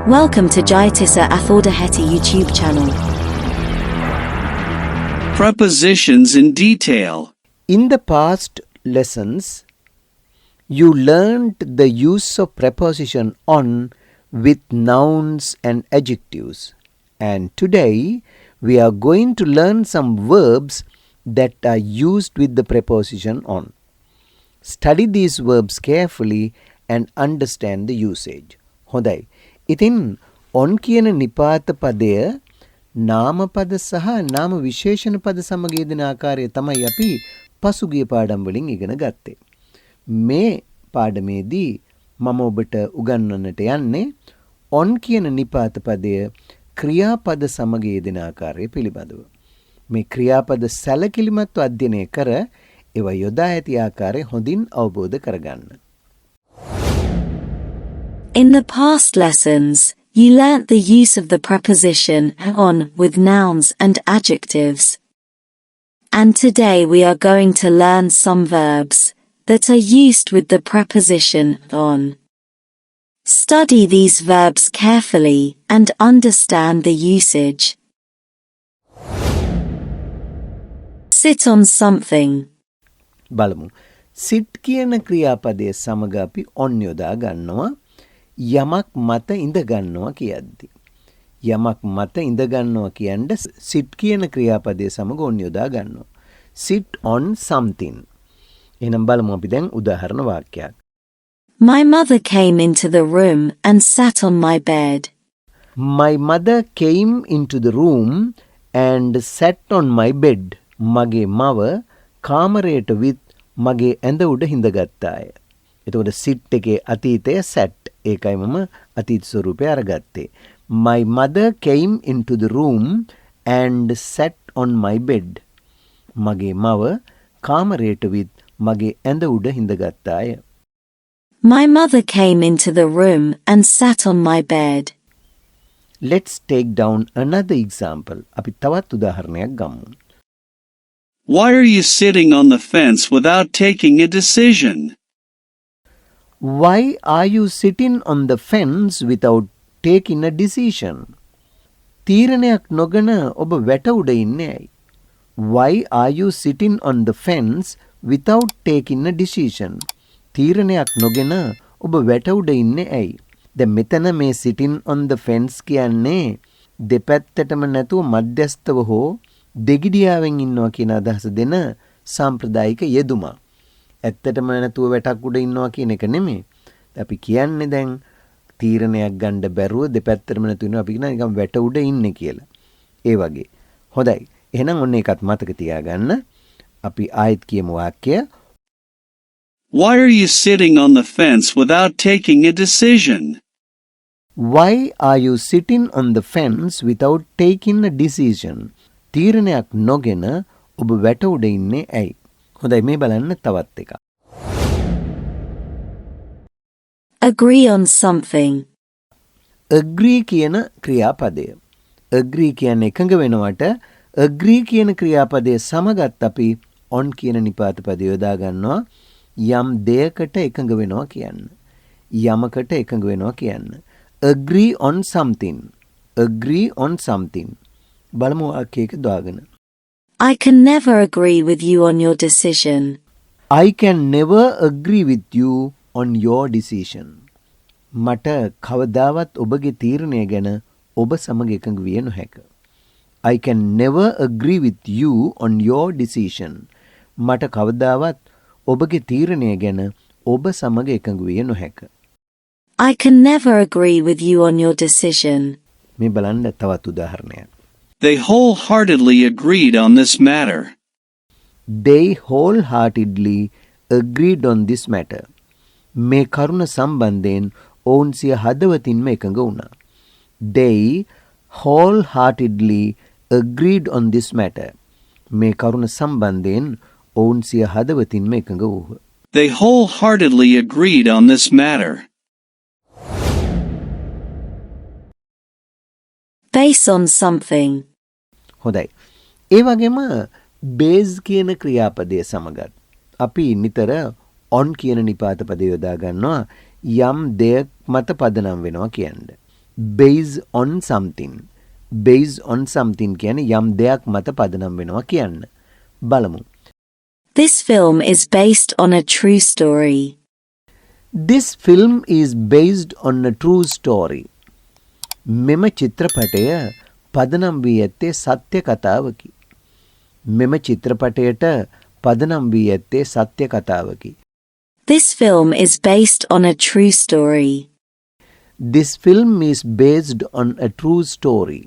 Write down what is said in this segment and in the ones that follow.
Welcome to Jayatissa Athaudahetti YouTube channel. Prepositions in detail. In the past lessons, you learned the use of preposition on with nouns and adjectives. And today, we are going to learn some verbs that are used with the preposition on. Study these verbs carefully and understand the usage. හොඳයි. ඉතින් on කියන නිපාත පදය නාමපද සහ නාම විශේෂණ පද සමග යෙදෙන ආකාරය තමයි අපි පසුගිය පාඩම් වලින් ඉගෙන ගත්තේ. මේ පාඩමේදී මම ඔබට උගන්වන්නට යන්නේ on කියන නිපාත පදය ක්‍රියාපද සමග යෙදෙන ආකාරය පිළිබඳව. මේ ක්‍රියාපද සැලකිලිමත්ව අධ්‍යයනය කර ඒවා යොදා ඇති ආකාරය හොඳින් අවබෝධ කරගන්න. In the past lessons, you learnt the use of the preposition on with nouns and adjectives. And today we are going to learn some verbs that are used with the preposition on. Study these verbs carefully and understand the usage. Sit on something. බලමු. sit කියන ක්‍රියාපදයේ සමග අපි on යොදා ගන්නවා. යමක් මත ඉඳ ගන්නවා කියද්දි. යමක් මත ඉඳ ගන්නවා කියන්නේ sit කියන ක්‍රියාපදයේ සමග on යොදා ගන්නවා. sit on something. එහෙනම් බලමු අපි දැන් උදාහරණ වාක්‍යයක්. My mother came into the room and sat on my bed. My mother came into the room and sat on my bed. මගේ මව කාමරයට with මගේ ඇඳ උඩ හිඳගත්තාය. එතකොට sit එකේ අතීතය sat. ඒකයි මම අතීත ස්වරූපය අරගත්තේ. My mother came into the room and sat on my bed. මගේ මව කාමරයට with මගේ ඇඳ උඩ හිඳගත්තාය. My mother came into the room and sat on my bed. Let's take down another example. අපි තවත් උදාහරණයක් ගමු. Why are you sitting on the fence without taking a decision? Why are you sitting on the fence without taking a decision? තීරණයක් නොගෙන ඔබ වැට උඩ ඉන්නේ ඇයි? Why are you sitting on the fence without taking a decision? තීරණයක් නොගෙන ඔබ වැට උඩ ඉන්නේ ඇයි? දැන් මෙතන මේ sitting on the fence කියන්නේ දෙපැත්තටම නැතුව මධ්‍යස්තව හෝ දෙගිඩියාවෙන් ඉන්නවා කියන අදහස දෙන සාම්ප්‍රදායික යෙදුමක්. ඇත්තටම නැතුව වැටක් උඩ ඉන්නවා කියන එක නෙමෙයි. අපි කියන්නේ දැන් තීරණයක් ගන්න බැරුව දෙපැත්තටම නැතුව ඉන්නවා අපි කියන නිකන් වැට උඩ ඉන්නේ කියලා. ඒ වගේ. හොඳයි. එහෙනම් ඔන්න ඒකත් මතක තියාගන්න. අපි ආයෙත් කියමු වාක්‍යය. Why are you sitting on the fence without taking a decision? Why are you sitting on the fence without taking a decision? තීරණයක් නොගෙන ඔබ වැට උඩ ඉන්නේ ඇයි? හොඳයි මේ බලන්න තවත් එකක්. Agree on something. agree කියන ක්‍රියාපදය. agree කියන්නේ එකඟ වෙනවට agree කියන ක්‍රියාපදයේ සමගත් අපි on කියන නිපාත පදය යොදා ගන්නවා යම් දෙයකට එකඟ වෙනවා කියන්න. යමකට එකඟ වෙනවා කියන්න. agree on something. agree on something. බලමු වාක්‍යයක දාගෙන. I can never agree with you on your decision. I can never agree with you on your decision. මට කවදාවත් ඔබගේ තීරණය ගැන ඔබ සමග එකඟ විය නොහැක. I can never agree with you on your decision. මට කවදාවත් ඔබගේ තීරණය ගැන ඔබ සමග එකඟ විය නොහැක. I can never agree with you on your decision. මේ බලන්න තවත් උදාහරණයක්. They wholeheartedly agreed on this matter. They wholeheartedly agreed on this matter. මේ කරුණ සම්බන්ධයෙන් ඔවුන් සිය හදවතින්ම එකඟ වුණා. They wholeheartedly agreed on this matter. මේ කරුණ සම්බන්ධයෙන් ඔවුන් සිය හදවතින්ම එකඟ වූහ. They wholeheartedly agreed on this matter. Base on something. හොඳයි. ඒ වගේම base කියන ක්‍රියාපදයේ සමගත් අපි නිතර on කියන නිපාත පදය යොදා ගන්නවා යම් දෙයක් මත පදනම් වෙනවා කියන්නේ. based on something. Based on something කියන්නේ යම් දෙයක් මත පදනම් වෙනවා කියන්න. බලමු. This film is based on a true story. This film is based on a true story. මෙම චිත්‍රපටය පදනම් වී ඇත්තේ සත්‍ය කතාවකි. මෙම චිත්‍රපටයට පදනම් වී ඇත්තේ සත්‍ය කතාවකි. This film is based on a true story. This film is based on a true story.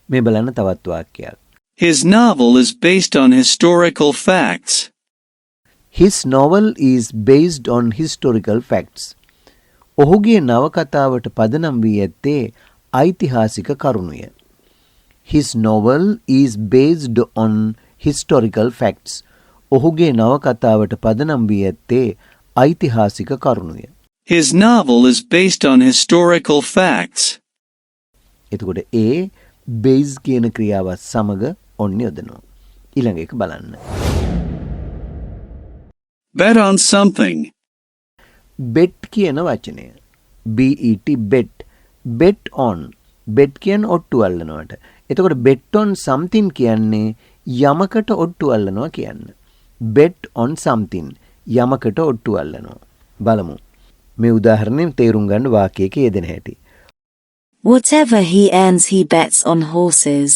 මේ බලන්න තවත් වාක්‍යයක්. His novel is based on historical facts. His novel is based on historical facts. ඔහුගේ නවකතාවට පදනම් වී ඇත්තේ ඓතිහාසික කරුණුය. His novel is based on historical facts. ඔහුගේ නවකතාවට පදනම් වී ඇත්තේ ඓතිහාසික කරුණුය. His novel is based on historical facts. එතකොට A base කියන ක්‍රියාවත් සමග ඔන්න යොදනවා. ඊළඟ එක බලන්න. Bet on something. bet කියන වචනය. bet bet. bet on. bet කියන ඔට්ටු අල්ලනවට. එතකොට bet on something කියන්නේ යමකට ඔට්ටු අල්ලනවා කියන්න. bet on something යමකට ඔට්ටු අල්ලනවා. බලමු. මේ උදාහරණයෙන් තේරුම් ගන්න වාක්‍යයක යෙදෙන හැටි. Whatever he earns, he bets on horses.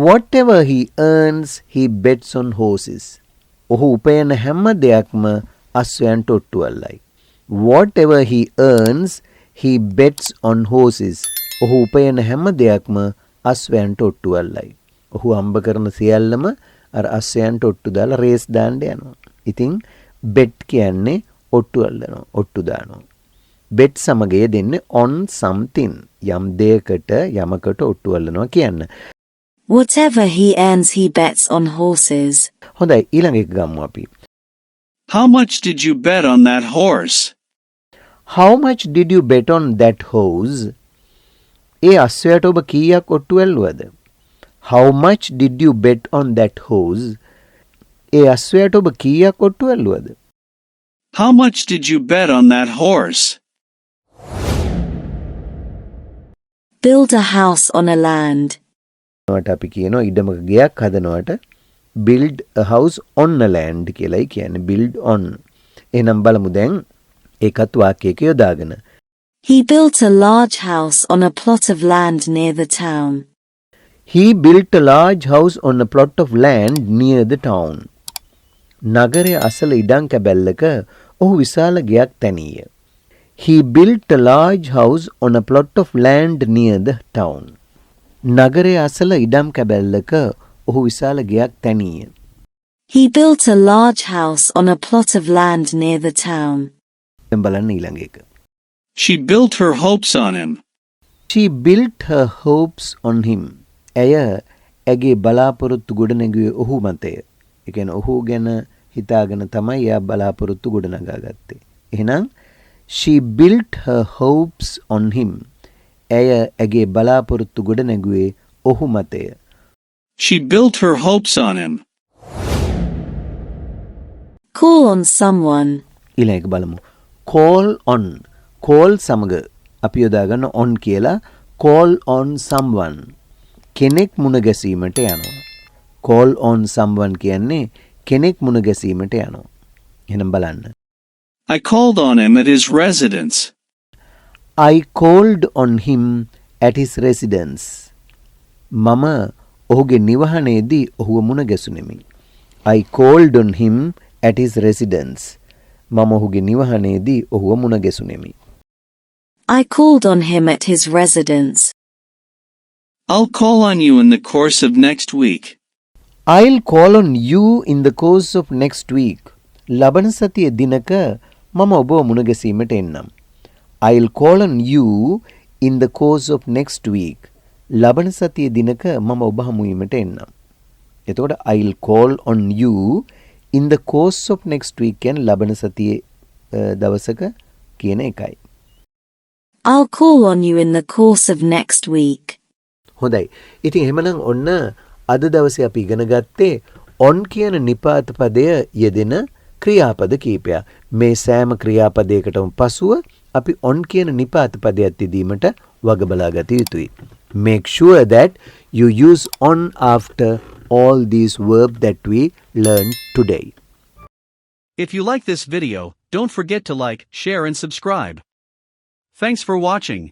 Whatever he earns, he bets on horses. ඔහු උපයන හැම දෙයක්ම අශ්වයන්ට ඔට්ටු අල්ලයි. Whatever he earns, he bets on horses. ඔහු උපයන හැම දෙයක්ම අශ්වයන්ට ඔට්ටු අල්ලයි. ඔහු හම්බ කරන සියල්ලම අර අශ්වයන්ට ඔට්ටු දාලා රේස් දාන්න යනවා. ඉතින් bet කියන්නේ ඔට්ටු අල්ලනවා, ඔට්ටු දානවා. bet සමග දෙන්නේ on something. යම් දෙයකට යමකට ඔට්ටු අල්ලනවා කියන්න. Whatever he earns, he bets on horses. හොඳයි ඊළඟ එක ගමු අපි. How much did you bet on that horse? How much did you bet on that horse? ඒ අශ්වයට ඔබ කීයක් ඔට්ටු ඇල්ලුවද? How much did you bet on that horse? ඒ අශ්වයට ඔබ කීයක් ඔට්ටු ඇල්ලුවද? How much did you bet on that horse? Build a house on a land. නට අපි කියනවා ඉඩමක ගයක් හදනවට build a house on a land කියලායි කියන්නේ build on. එහෙනම් බලමු දැන් ඒකත් වාක්‍යයක යොදාගෙන. He built a large house on a plot of land near the town. He built a large house on a plot of land near the town. නගරය අසල ඉඩම් කැබැල්ලක ඔහු විශාල ගයක් තැනීය. He built a large house on a plot of land near the town. නගරය අසල ඉඩම් කැබැල්ලක ඔහු විශාල ගයක් තැනීය. He built a large house on a plot of land near the town. දැන් බලන්න ඊළඟ එක. She built her hopes on him. She built her hopes on him. ඇය ඇගේ බලාපොරොත්තු ගොඩනැගුවේ ඔහු මතය. ඒ කියන්නේ ඔහු ගැන හිතාගෙන තමයි එයා බලාපොරොත්තු ගොඩනගා ගත්තේ. එහෙනම් she built her hopes on him. ඇය ඇගේ බලාපොරොත්තු ගොඩනැගුවේ ඔහු මතය. She built her hopes on him. Call on someone. ඊළඟ එක බලමු. call on. call සමග අපි යොදාගන්න on කියලා call on someone. කෙනෙක් මුණ ගැසීමට යනවා. call on someone කියන්නේ කෙනෙක් මුණ ගැසීමට යනවා. එහෙනම් බලන්න. I called on him at his residence. I called on him at his residence. මම ඔහුගේ නිවහනේදී ඔහුව මුණ ගැසුනෙමි. I called on him at his residence. මම ඔහුගේ නිවහනේදී ඔහුව මුණ ගැසුනෙමි. I called on him at his residence. I'll call on you in the course of next week. I'll call on you in the course of next week. ලබන සතියේ දිනක මම ඔබව මුණ ගැසීමට එන්නම්. I'll call on you in the course of next week. ලබන සතියේ දිනක මම ඔබ හමු වීමට එන්නම්. එතකොට I'll call on you in the course of next week කියන්නේ ලබන සතියේ දවසක කියන එකයි. I'll call on you in the course of next week. හොඳයි. ඉතින් එහෙමනම් ඔන්න අද දවසේ අපි ඉගෙන ගත්තේ on කියන නිපාත පදය යෙදෙන ක්‍රියාපද කීපයක්. මේ සෑම ක්‍රියාපදයකටම පසුව අපි on කියන නිපාත පදයක් තිදීමට වග බලා ගත යුතුයි. Make sure that you use on after all these verbs that we learned today. If you like this video, don't forget to like, share and subscribe. Thanks for watching.